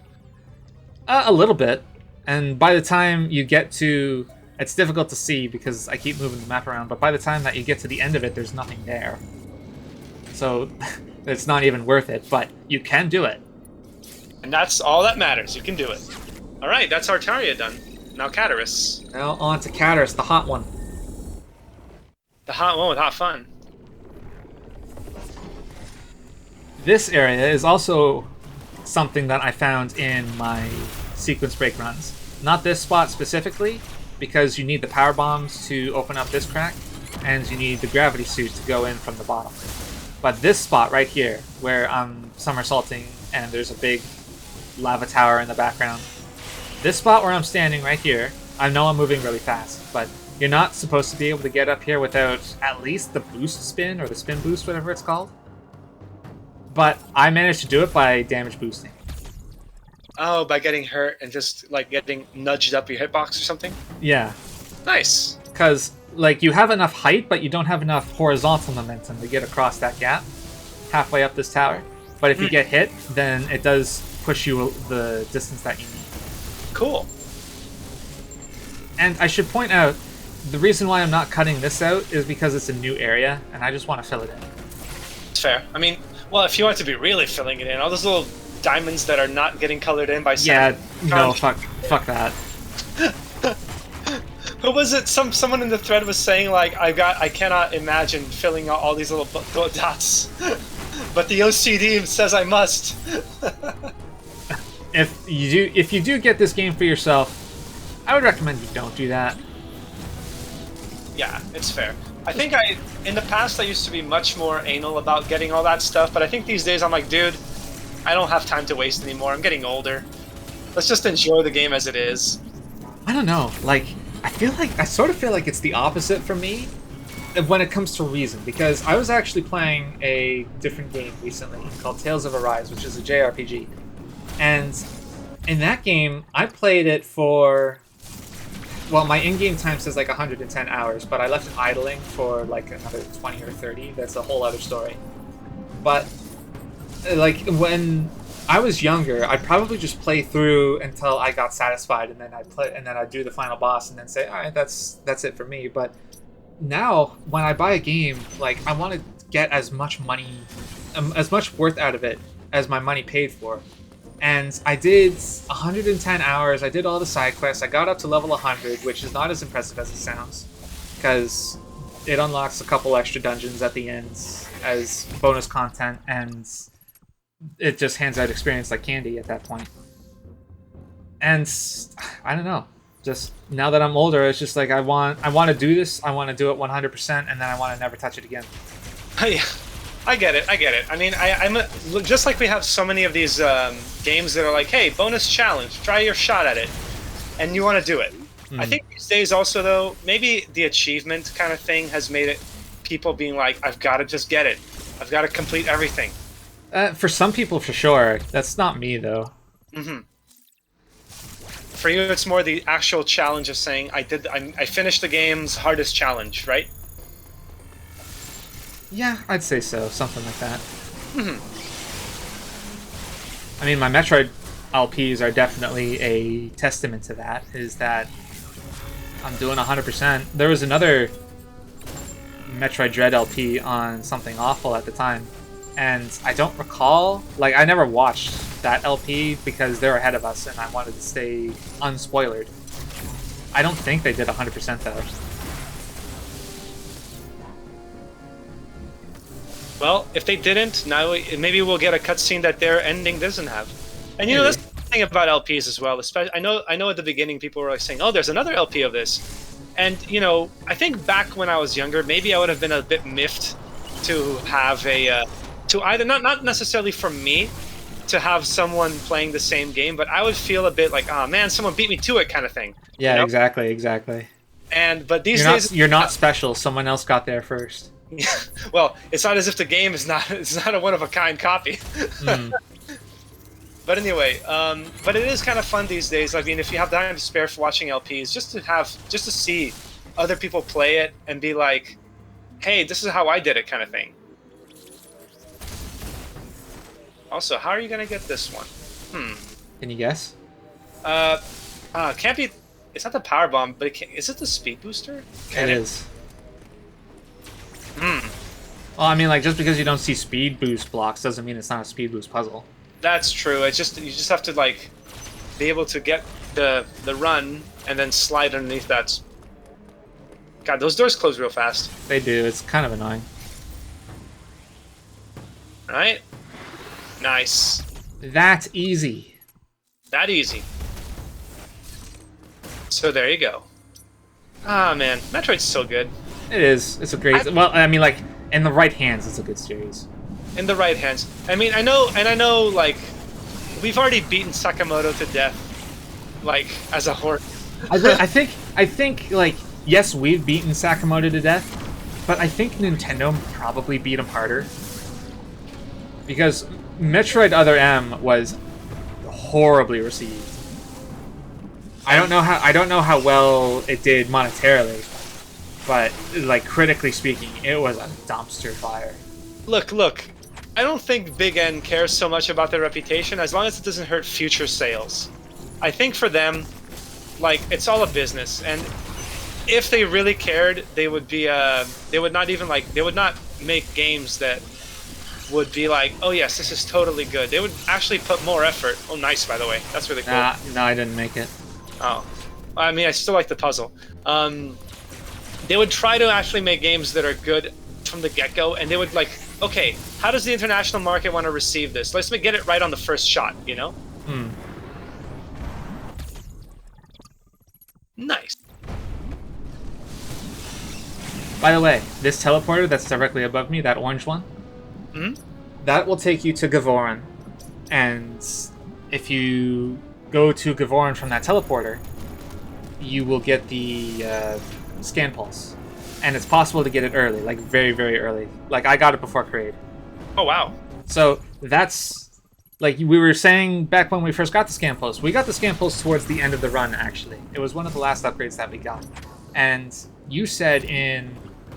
[SPEAKER 1] A little bit. And by the time you get to... It's difficult to see because I keep moving the map around, but by the time that you get to the end of it, there's nothing there. So it's not even worth it, but you can do it.
[SPEAKER 2] And that's all that matters. You can do it. Alright, that's Artaria done. Now Cataris.
[SPEAKER 1] Now on to Cataris, the hot one.
[SPEAKER 2] The hot one with hot fun.
[SPEAKER 1] This area is also something that I found in my sequence break runs. Not this spot specifically, because you need the power bombs to open up this crack, and you need the gravity suit to go in from the bottom. But this spot right here, where I'm somersaulting and there's a big lava tower in the background, this spot where I'm standing right here, I know I'm moving really fast, but you're not supposed to be able to get up here without at least the boost spin, or the spin boost, whatever it's called. But I managed to do it by damage boosting.
[SPEAKER 2] Oh, by getting hurt and just like getting nudged up your hitbox or something?
[SPEAKER 1] Yeah.
[SPEAKER 2] Nice.
[SPEAKER 1] Because, like, you have enough height, but you don't have enough horizontal momentum to get across that gap halfway up this tower. But if you get hit, then it does push you the distance that you need.
[SPEAKER 2] Cool.
[SPEAKER 1] And I should point out, the reason why I'm not cutting this out is because it's a new area, and I just want to fill it in.
[SPEAKER 2] It's fair. I mean, well, if you want to be really filling it in, all those little diamonds that are not getting colored in by
[SPEAKER 1] Yeah,
[SPEAKER 2] sand.
[SPEAKER 1] no, fuck that.
[SPEAKER 2] Who was it? Someone in the thread was saying like, I cannot imagine filling out all these little dots, but the OCD says I must.
[SPEAKER 1] If you do get this game for yourself, I would recommend you don't do that.
[SPEAKER 2] Yeah, it's fair. I think in the past I used to be much more anal about getting all that stuff, but I think these days I'm like, dude, I don't have time to waste anymore. I'm getting older. Let's just enjoy the game as it is.
[SPEAKER 1] I don't know. Like, I sort of feel like it's the opposite for me when it comes to reason, because I was actually playing a different game recently called Tales of Arise, which is a JRPG. And in that game, I played it for... Well, my in-game time says like 110 hours, but I left it idling for like another 20 or 30. That's a whole other story. But, like, when I was younger, I'd probably just play through until I got satisfied, and then I'd do the final boss, and then say, all right, that's it for me. But now, when I buy a game, like, I want to get as much money, as much worth out of it as my money paid for. And I did 110 hours, I did all the side quests, I got up to level 100, which is not as impressive as it sounds, because it unlocks a couple extra dungeons at the end as bonus content, and it just hands out experience like candy at that point. And I don't know, just now that I'm older, it's just like I want to do this, I want to do it 100%, and then I want to never touch it again.
[SPEAKER 2] Yeah. I get it. I mean, I'm just like we have so many of these games that are like, hey, bonus challenge, try your shot at it, and you want to do it. I think these days also, though, maybe the achievement kind of thing has made it people being like, I've got to just get it. I've got to complete everything.
[SPEAKER 1] For some people, for sure. That's not me, though.
[SPEAKER 2] Mm-hmm. For you, it's more the actual challenge of saying, I finished the game's hardest challenge, right?
[SPEAKER 1] Yeah, I'd say so. Something like that.
[SPEAKER 2] Mm-hmm.
[SPEAKER 1] I mean, my Metroid LPs are definitely a testament to that, is that I'm doing 100%. There was another Metroid Dread LP on Something Awful at the time, and I don't recall, like, I never watched that LP because they're ahead of us and I wanted to stay unspoilered. I don't think they did 100% though.
[SPEAKER 2] Well, if they didn't, now maybe we'll get a cutscene that their ending doesn't have. And you know, that's the thing about LPs as well. Especially, I know at the beginning people were like saying, "Oh, there's another LP of this," and you know, I think back when I was younger, maybe I would have been a bit miffed to have a to either not necessarily for me to have someone playing the same game, but I would feel a bit like, "Oh man, someone beat me to it," kind of thing.
[SPEAKER 1] Yeah,
[SPEAKER 2] you know?
[SPEAKER 1] exactly.
[SPEAKER 2] But these days,
[SPEAKER 1] you're not special. Someone else got there first.
[SPEAKER 2] Well, it's not as if the game is not a one-of-a-kind copy. But anyway, but it is kind of fun these days. I mean, if you have time to spare for watching LPs, just to see other people play it and be like, hey, this is how I did it, kind of thing. Also, how are you gonna get this one?
[SPEAKER 1] Can you guess?
[SPEAKER 2] Can't be. It's not the power bomb, but is it the speed booster?
[SPEAKER 1] It is. Well, I mean, like, just because you don't see speed boost blocks doesn't mean it's not a speed boost puzzle.
[SPEAKER 2] That's true. It's just you just have to like be able to get the run and then slide underneath that. God, those doors close real fast.
[SPEAKER 1] They do. It's kind of annoying.
[SPEAKER 2] All right. Nice.
[SPEAKER 1] That's easy.
[SPEAKER 2] That easy. So there you go. Ah, man, Metroid's so good.
[SPEAKER 1] It is. It's a great. Well, I mean, like, in the right hands, it's a good series.
[SPEAKER 2] In the right hands. I mean, I know, like, we've already beaten Sakamoto to death, like, as a horse.
[SPEAKER 1] I think, like, yes, we've beaten Sakamoto to death, but I think Nintendo probably beat him harder. Because Metroid Other M was horribly received. I don't know how well it did monetarily, but like critically speaking, it was a dumpster fire.
[SPEAKER 2] Look. I don't think Big N cares so much about their reputation as long as it doesn't hurt future sales. I think for them, like, it's all a business, and if they really cared, they would not make games that would be like, oh yes, this is totally good. They would actually put more effort. Oh, nice, by the way. That's really cool.
[SPEAKER 1] No, I didn't make it.
[SPEAKER 2] Oh. I mean, I still like the puzzle. They would try to actually make games that are good from the get-go, and they would like, okay, how does the international market want to receive this? Let's get it right on the first shot, you know? Nice.
[SPEAKER 1] By the way, this teleporter that's directly above me, that orange one, that will take you to Gavoran, and if you go to Gavorn from that teleporter, you will get the scan pulse. And it's possible to get it early, like very, very early. Like I got it before Kraid.
[SPEAKER 2] Oh, wow.
[SPEAKER 1] So that's, like we were saying back when we first got the scan pulse, we got the scan pulse towards the end of the run, actually. It was one of the last upgrades that we got. And you said in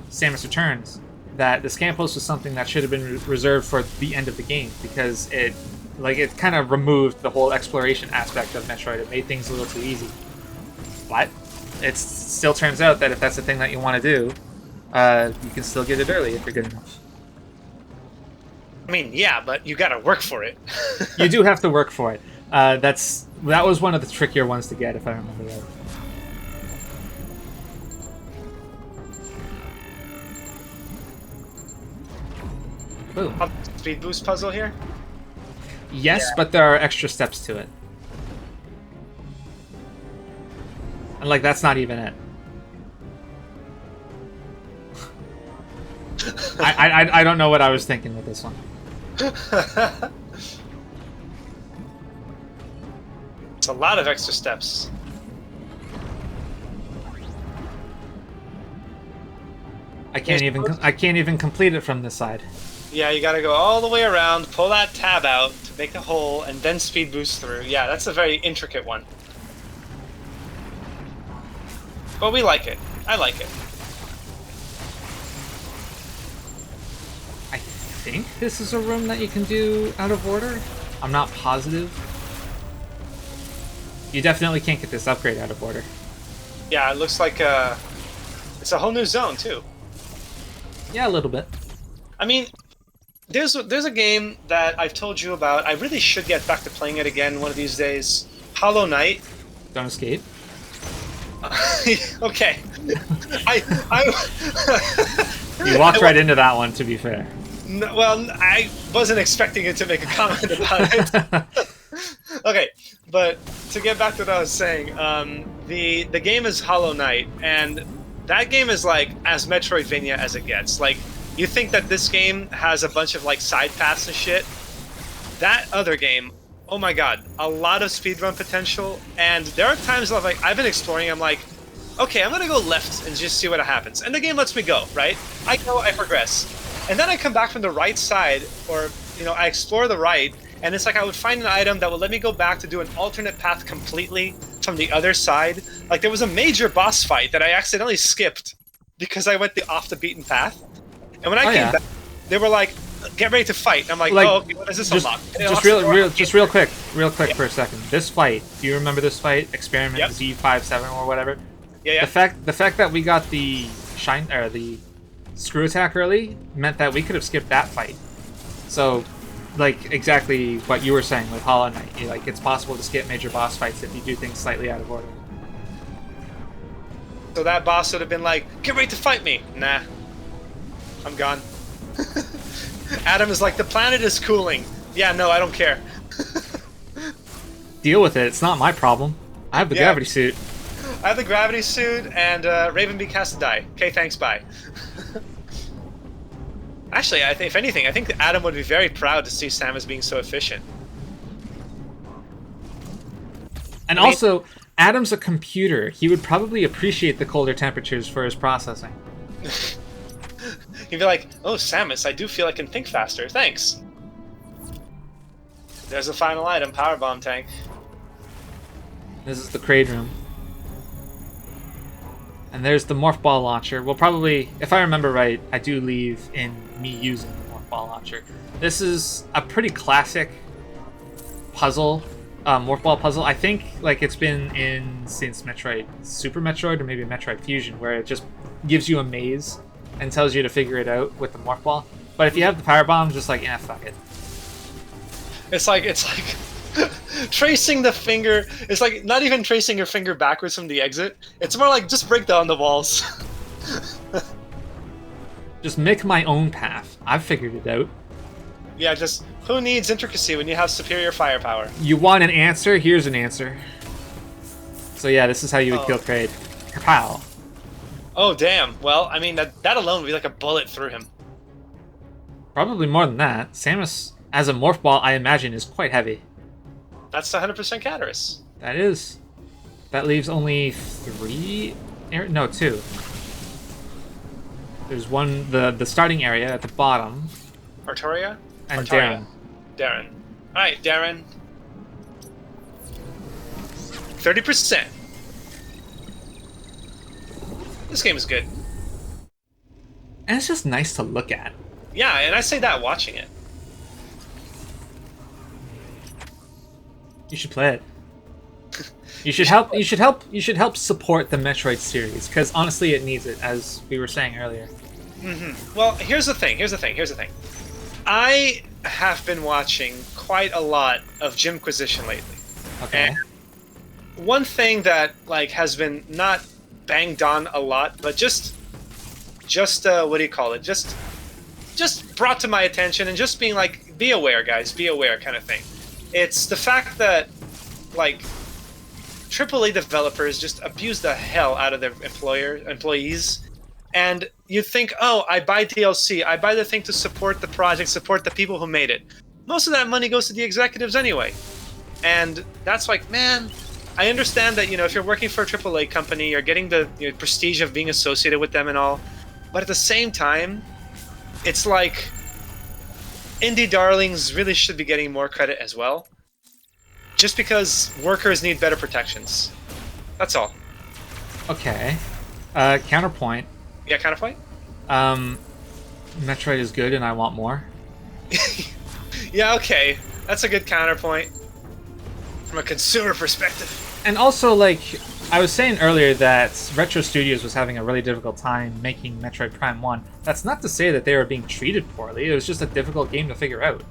[SPEAKER 1] Samus Returns that the scan pulse was something that should have been reserved for the end of the game because it kind of removed the whole exploration aspect of Metroid. It made things a little too easy. But it still turns out that if that's the thing that you want to do, you can still get it early if you're good enough.
[SPEAKER 2] I mean, yeah, but you gotta work for it.
[SPEAKER 1] You do have to work for it. That was one of the trickier ones to get, if I remember right. Boom.
[SPEAKER 2] Speed boost puzzle here?
[SPEAKER 1] Yes,
[SPEAKER 2] Yeah.
[SPEAKER 1] but there are extra steps to it. And like that's not even it. I don't know what I was thinking with this one.
[SPEAKER 2] It's a lot of extra steps.
[SPEAKER 1] I can't even complete it from this side.
[SPEAKER 2] Yeah, you gotta go all the way around, pull that tab out to make a hole, and then speed boost through. Yeah, that's a very intricate one. But we like it. I like it.
[SPEAKER 1] I think this is a room that you can do out of order. I'm not positive. You definitely can't get this upgrade out of order.
[SPEAKER 2] Yeah, it looks like it's a whole new zone too.
[SPEAKER 1] Yeah, a little bit.
[SPEAKER 2] I mean, there's a game that I've told you about. I really should get back to playing it again one of these days. Hollow Knight.
[SPEAKER 1] Don't escape.
[SPEAKER 2] Okay.
[SPEAKER 1] You walked right into that one, to be fair.
[SPEAKER 2] No, well, I wasn't expecting it to make a comment about it. Okay, but to get back to what I was saying, the game is Hollow Knight, and that game is like as Metroidvania as it gets. Like, you think that this game has a bunch of like side paths and shit. That other game, oh my god, a lot of speedrun potential, and there are times like I've been exploring, I'm like, okay, I'm gonna go left and just see what happens. And the game lets me go, right? I go, I progress. And then I come back from the right side, or, you know, I explore the right, and it's like I would find an item that would let me go back to do an alternate path completely from the other side. Like, there was a major boss fight that I accidentally skipped because I went off the beaten path. And when I came back, they were like, get ready to fight. And I'm like, oh, okay, what is this unlock?
[SPEAKER 1] Just real quick for a second. This fight, do you remember this fight? Experiment Z57 or whatever?
[SPEAKER 2] Yeah.
[SPEAKER 1] The fact that we got the the screw attack early meant that we could have skipped that fight. So, like, exactly what you were saying with Hollow Knight. Like, it's possible to skip major boss fights if you do things slightly out of order.
[SPEAKER 2] So that boss would have been like, get ready to fight me. Nah. I'm gone. Adam is like, the planet is cooling. Yeah, no, I don't care.
[SPEAKER 1] Deal with it. It's not my problem. I have the gravity suit.
[SPEAKER 2] I have the gravity suit, and Ravenbeak has to die. Okay, thanks, bye. Actually, if anything, I think Adam would be very proud to see Samus being so efficient.
[SPEAKER 1] And also, Adam's a computer. He would probably appreciate the colder temperatures for his processing.
[SPEAKER 2] He'd be like, oh, Samus, I do feel I can think faster. Thanks. There's the final item, Power Bomb Tank.
[SPEAKER 1] This is the Kraid room. And there's the Morph Ball Launcher. Well, probably, if I remember right, I do leave in me using the Morph Ball Launcher. This is a pretty classic puzzle, Morph Ball puzzle. I think like it's been in since Metroid, Super Metroid, or maybe Metroid Fusion, where it just gives you a maze and tells you to figure it out with the Morph Ball. But if you have the Power Bomb, just like, fuck it.
[SPEAKER 2] It's like tracing the finger. It's like not even tracing your finger backwards from the exit. It's more like just break down the walls.
[SPEAKER 1] Just make my own path. I've figured it out.
[SPEAKER 2] Yeah, just who needs intricacy when you have superior firepower?
[SPEAKER 1] You want an answer? Here's an answer. So yeah, this is how you would kill Kraid. Kapow.
[SPEAKER 2] Oh damn. Well, I mean that alone would be like a bullet through him.
[SPEAKER 1] Probably more than that. Samus, as a Morph Ball, I imagine, is quite heavy.
[SPEAKER 2] That's 100% Cataris.
[SPEAKER 1] That is. That leaves only 3... No, 2. There's one, the starting area at the bottom.
[SPEAKER 2] Artoria?
[SPEAKER 1] And
[SPEAKER 2] Artaria.
[SPEAKER 1] Darren.
[SPEAKER 2] Darren. Alright, Darren. 30%. This game is good.
[SPEAKER 1] And it's just nice to look at.
[SPEAKER 2] Yeah, and I say that watching it.
[SPEAKER 1] You should play it. You should help. You should help. You should help support the Metroid series because honestly, it needs it, as we were saying earlier.
[SPEAKER 2] Well, here's the thing. I have been watching quite a lot of Jimquisition lately.
[SPEAKER 1] Okay.
[SPEAKER 2] And one thing that like has been not banged on a lot, but just what do you call it? Just brought to my attention and just being like, be aware, guys, be aware, kind of thing. It's the fact that like AAA developers just abuse the hell out of their employees. And you think, oh, I buy DLC, I buy the thing to support the project, support the people who made it. Most of that money goes to the executives anyway. And that's like, man, I understand that, if you're working for a AAA company, you're getting the prestige of being associated with them and all. But at the same time, it's like indie darlings really should be getting more credit as well. Just because workers need better protections. That's all.
[SPEAKER 1] Okay. Counterpoint.
[SPEAKER 2] Yeah, counterpoint?
[SPEAKER 1] Metroid is good and I want more.
[SPEAKER 2] Yeah, okay. That's a good counterpoint. From a consumer perspective.
[SPEAKER 1] And also, like, I was saying earlier that Retro Studios was having a really difficult time making Metroid Prime 1. That's not to say that they were being treated poorly. It was just a difficult game to figure out.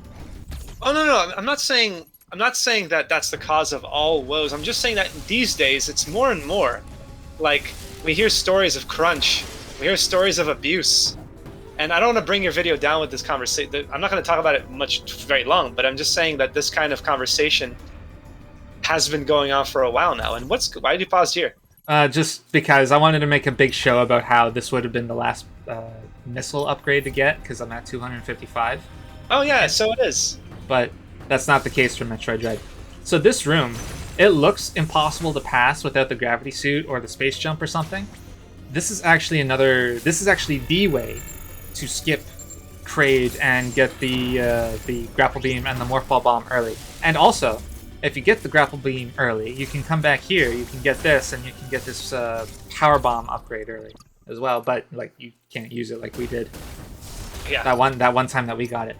[SPEAKER 2] Oh, no. I'm not saying that that's the cause of all woes. I'm just saying that these days it's more and more. Like, we hear stories of crunch. We hear stories of abuse. And I don't want to bring your video down with this conversation. I'm not going to talk about it very long, but I'm just saying that this kind of conversation has been going on for a while now. And why did you pause here?
[SPEAKER 1] Just because I wanted to make a big show about how this would have been the last missile upgrade to get, because I'm at 255.
[SPEAKER 2] Oh yeah, so it is.
[SPEAKER 1] But that's not the case for Metroid Dread. So this room, it looks impossible to pass without the gravity suit or the space jump or something. This is actually the way to skip Kraid and get the grapple beam and the morph ball bomb early. And also, if you get the grapple beam early, you can come back here, you can get this, and you can get this power bomb upgrade early as well. But like, you can't use it like we did.
[SPEAKER 2] Yeah.
[SPEAKER 1] That one time that we got it.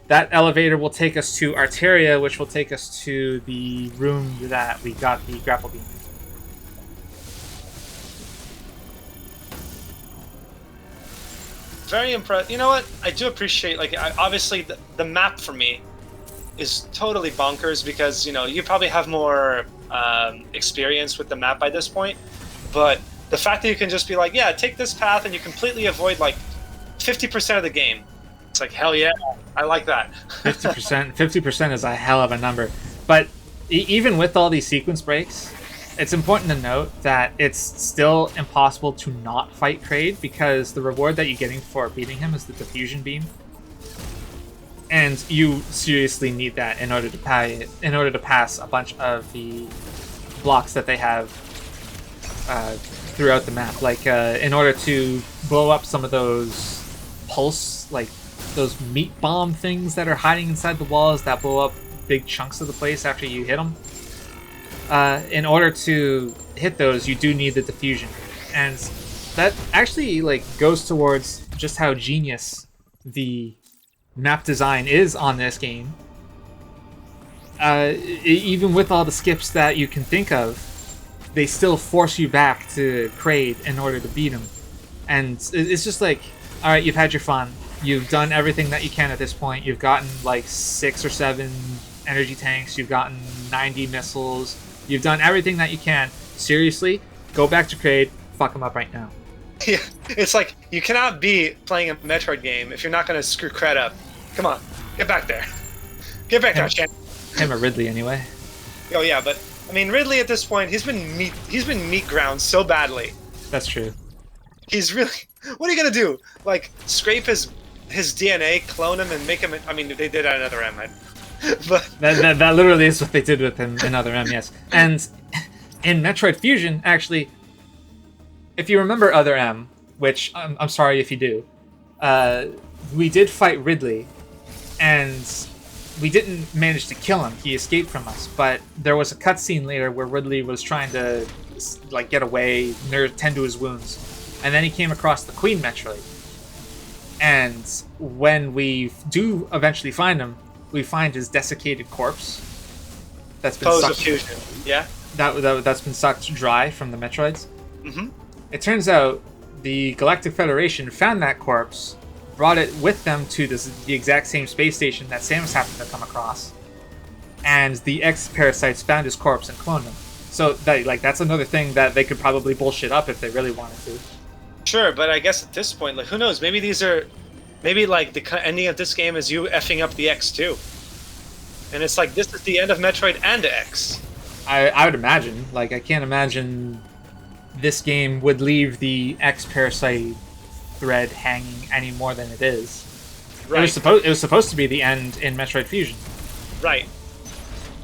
[SPEAKER 1] That elevator will take us to Arteria, which will take us to the room that we got the grapple beam.
[SPEAKER 2] Very impressed. You know what? I do appreciate, obviously the map for me is totally bonkers because, you probably have more experience with the map by this point. But the fact that you can just be like, yeah, take this path and you completely avoid, 50% of the game. It's like, hell yeah, I like that.
[SPEAKER 1] 50% is a hell of a number. But even with all these sequence breaks, it's important to note that it's still impossible to not fight Kraid because the reward that you're getting for beating him is the diffusion beam. And you seriously need that in order to pass a bunch of the blocks that they have throughout the map. In order to blow up some of those pulse, those meat bomb things that are hiding inside the walls that blow up big chunks of the place after you hit them. In order to hit those, you do need the diffusion, and that actually goes towards just how genius the map design is on this game. Even with all the skips that you can think of, they still force you back to Kraid in order to beat him, and it's just like, all right, you've had your fun. You've done everything that you can at this point. You've gotten 6 or 7 energy tanks. You've gotten 90 missiles. You've done everything that you can. Seriously, go back to Kraid. Fuck him up right now.
[SPEAKER 2] Yeah, it's like, you cannot be playing a Metroid game if you're not going to screw Kraid up. Come on, get back there. Get back there, champ.
[SPEAKER 1] Him or Ridley, anyway.
[SPEAKER 2] Oh yeah, but I mean, Ridley at this point, he's been meat ground so badly.
[SPEAKER 1] That's true.
[SPEAKER 2] He's really. What are you gonna do? Scrape his DNA, clone him, and make him. I mean, they did another M. But
[SPEAKER 1] That literally is what they did with him in Other M, yes. And in Metroid Fusion, actually, if you remember Other M, which I'm sorry if you do, we did fight Ridley, and we didn't manage to kill him. He escaped from us, but there was a cutscene later where Ridley was trying to like get away, tend to his wounds, and then he came across the Queen Metroid. And when we do eventually find him, we find his desiccated corpse. That's been
[SPEAKER 2] Pose of
[SPEAKER 1] sucked,
[SPEAKER 2] fusion. Yeah.
[SPEAKER 1] that's been sucked dry from the Metroids.
[SPEAKER 2] Mm-hmm.
[SPEAKER 1] It turns out the Galactic Federation found that corpse, brought it with them to the exact same space station that Samus happened to come across, and the X-Parasites found his corpse and cloned him. So that's another thing that they could probably bullshit up if they really wanted to.
[SPEAKER 2] Sure, but I guess at this point, like, who knows? Maybe like the ending of this game is you effing up the X2, and it's like this is the end of Metroid and X.
[SPEAKER 1] I would imagine. Like, I can't imagine this game would leave the X-Parasite thread hanging any more than it is.
[SPEAKER 2] Right.
[SPEAKER 1] It was supposed to be the end in Metroid Fusion.
[SPEAKER 2] Right.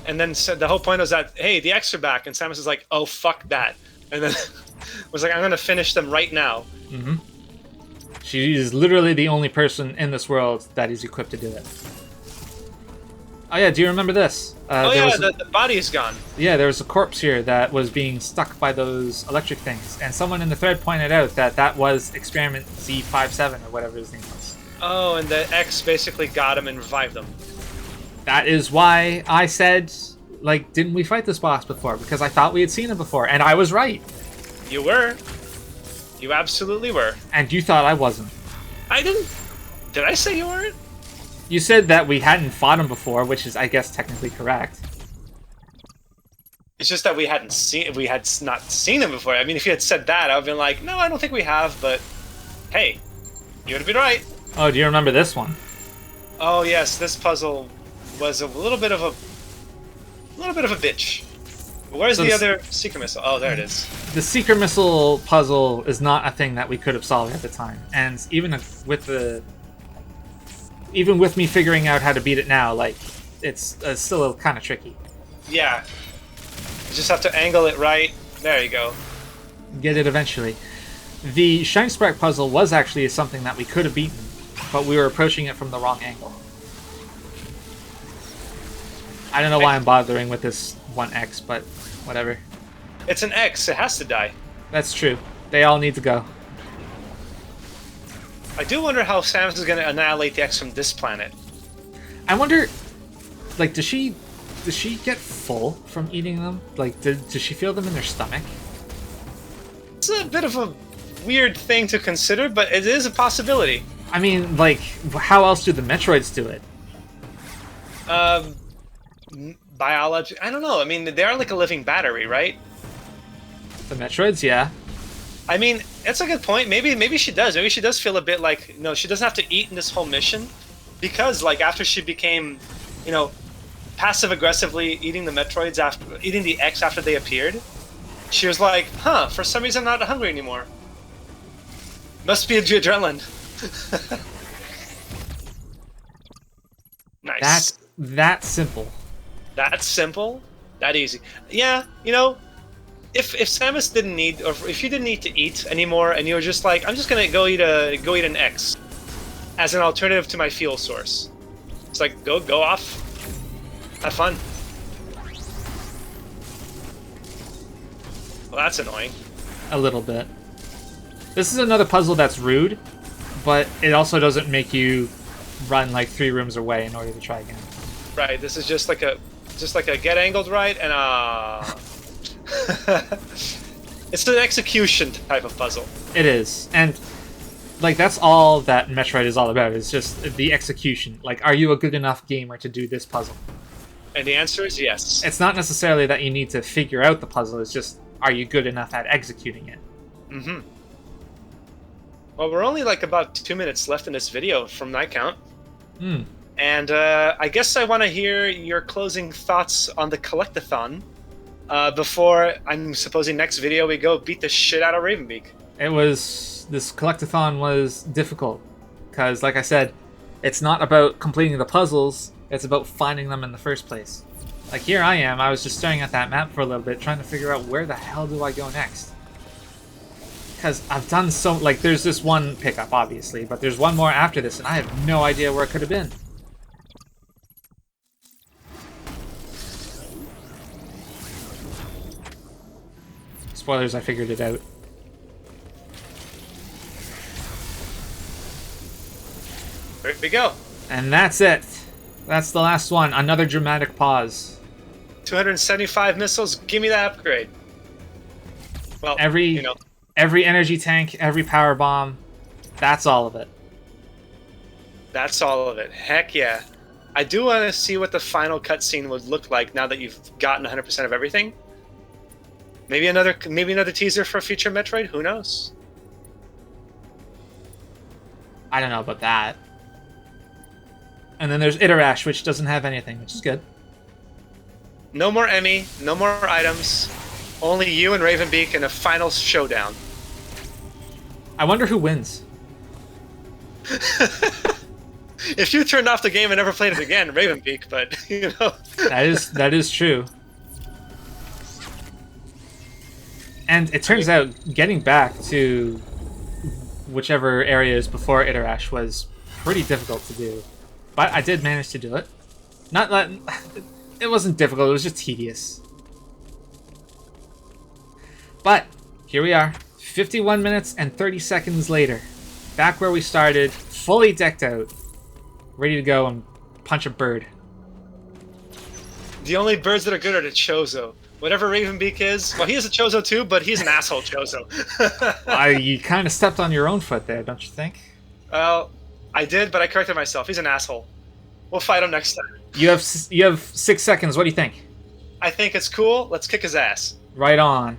[SPEAKER 2] And then said the whole point was that, hey, the X are back, and Samus is like, oh, fuck that. And then was like, I'm going to finish them right now.
[SPEAKER 1] Mm-hmm. She is literally the only person in this world that is equipped to do it. Oh yeah, do you remember this?
[SPEAKER 2] The body is gone.
[SPEAKER 1] Yeah, there was a corpse here that was being stuck by those electric things, and someone in the thread pointed out that was Experiment Z57 or whatever his name was.
[SPEAKER 2] Oh, and the X basically got him and revived him.
[SPEAKER 1] That is why I said, like, didn't we fight this boss before? Because I thought we had seen him before, and I was right.
[SPEAKER 2] You were. You absolutely were.
[SPEAKER 1] And you thought I wasn't.
[SPEAKER 2] I didn't. Did I say you weren't?
[SPEAKER 1] You said that we hadn't fought him before, which is, I guess, technically correct.
[SPEAKER 2] It's just that we had not seen him before. I mean, if you had said that, I would have been like, no, I don't think we have, but hey, you would have been right.
[SPEAKER 1] Oh, do you remember this one?
[SPEAKER 2] Oh yes, this puzzle was a little bit of a bitch. Where's the other secret missile? Oh, there it is.
[SPEAKER 1] The secret missile puzzle is not a thing that we could have solved at the time, and even with me figuring out how to beat it now, like, it's still kind of tricky.
[SPEAKER 2] Yeah. You just have to angle it right. There you go.
[SPEAKER 1] Get it eventually. The Shine Spark puzzle was actually something that we could have beaten, but we were approaching it from the wrong angle. I don't know why I'm bothering with this 1X, but whatever.
[SPEAKER 2] It's an X. It has to die.
[SPEAKER 1] That's true. They all need to go.
[SPEAKER 2] I do wonder how Samus is going to annihilate the X from this planet.
[SPEAKER 1] I wonder, like, does she get full from eating them? Like, does she feel them in her stomach?
[SPEAKER 2] It's a bit of a weird thing to consider, but it is a possibility.
[SPEAKER 1] I mean, like, how else do the Metroids do it?
[SPEAKER 2] Biology. I don't know. I mean, they are like a living battery, right?
[SPEAKER 1] The Metroids, yeah.
[SPEAKER 2] I mean, that's a good point. Maybe she does. Maybe she does feel a bit like, she doesn't have to eat in this whole mission, because like after she became, passive aggressively eating the Metroids eating the X after they appeared, she was like, huh, for some reason I'm not hungry anymore. Must be adrenaline. Nice.
[SPEAKER 1] That's that simple.
[SPEAKER 2] That simple? That easy. Yeah, if Samus didn't need, or if you didn't need to eat anymore, and you were just like, I'm just gonna go eat an X as an alternative to my fuel source. It's like, go off, have fun. Well, that's annoying.
[SPEAKER 1] A little bit. This is another puzzle that's rude, but it also doesn't make you run like 3 rooms away in order to try again.
[SPEAKER 2] Right. This is just like a get angled right and it's an execution type of puzzle.
[SPEAKER 1] It is, and like that's all that Metroid is all about. Is just the execution. Like, are you a good enough gamer to do this puzzle?
[SPEAKER 2] And the answer is yes.
[SPEAKER 1] It's not necessarily that you need to figure out the puzzle. It's just, are you good enough at executing it?
[SPEAKER 2] Mm-hmm. Well, we're only like about 2 minutes left in this video from my count. And I guess I want to hear your closing thoughts on the Collect-a-thon before, I'm supposing next video we go beat the shit out of Ravenbeak.
[SPEAKER 1] This Collect-a-thon was difficult because, like I said, it's not about completing the puzzles. It's about finding them in the first place. Like, here I am, I was just staring at that map for a little bit, trying to figure out where the hell do I go next. Because I've done so... Like, there's this one pickup, obviously, but there's one more after this, and I have no idea where it could have been. Spoilers, I figured it out.
[SPEAKER 2] There we go.
[SPEAKER 1] And that's it. That's the last one. Another dramatic pause.
[SPEAKER 2] 275 missiles. Give me that upgrade. Well,
[SPEAKER 1] every energy tank, every power bomb, that's all of it.
[SPEAKER 2] That's all of it. Heck yeah. I do want to see what the final cutscene would look like now that you've gotten 100% of everything. Maybe another teaser for a future Metroid. Who knows?
[SPEAKER 1] I don't know about that. And then there's Iterash, which doesn't have anything, which is good.
[SPEAKER 2] No more Emmy, no more items. Only you and Ravenbeak in a final showdown.
[SPEAKER 1] I wonder who wins.
[SPEAKER 2] If you turned off the game and never played it again, Ravenbeak, but you know.
[SPEAKER 1] That is true. And it turns out getting back to whichever areas before Iterash was pretty difficult to do. But I did manage to do it. Not that it wasn't difficult, it was just tedious. But here we are, 51 minutes and 30 seconds later. Back where we started, fully decked out, ready to go and punch a bird.
[SPEAKER 2] The only birds that are good are the Chozo. Whatever Ravenbeak is, well, he is a Chozo too, but he's an asshole Chozo.
[SPEAKER 1] You kind of stepped on your own foot there, don't you think?
[SPEAKER 2] Well, I did, but I corrected myself. He's an asshole. We'll fight him next time.
[SPEAKER 1] You have 6 seconds. What do you think?
[SPEAKER 2] I think it's cool. Let's kick his ass.
[SPEAKER 1] Right on.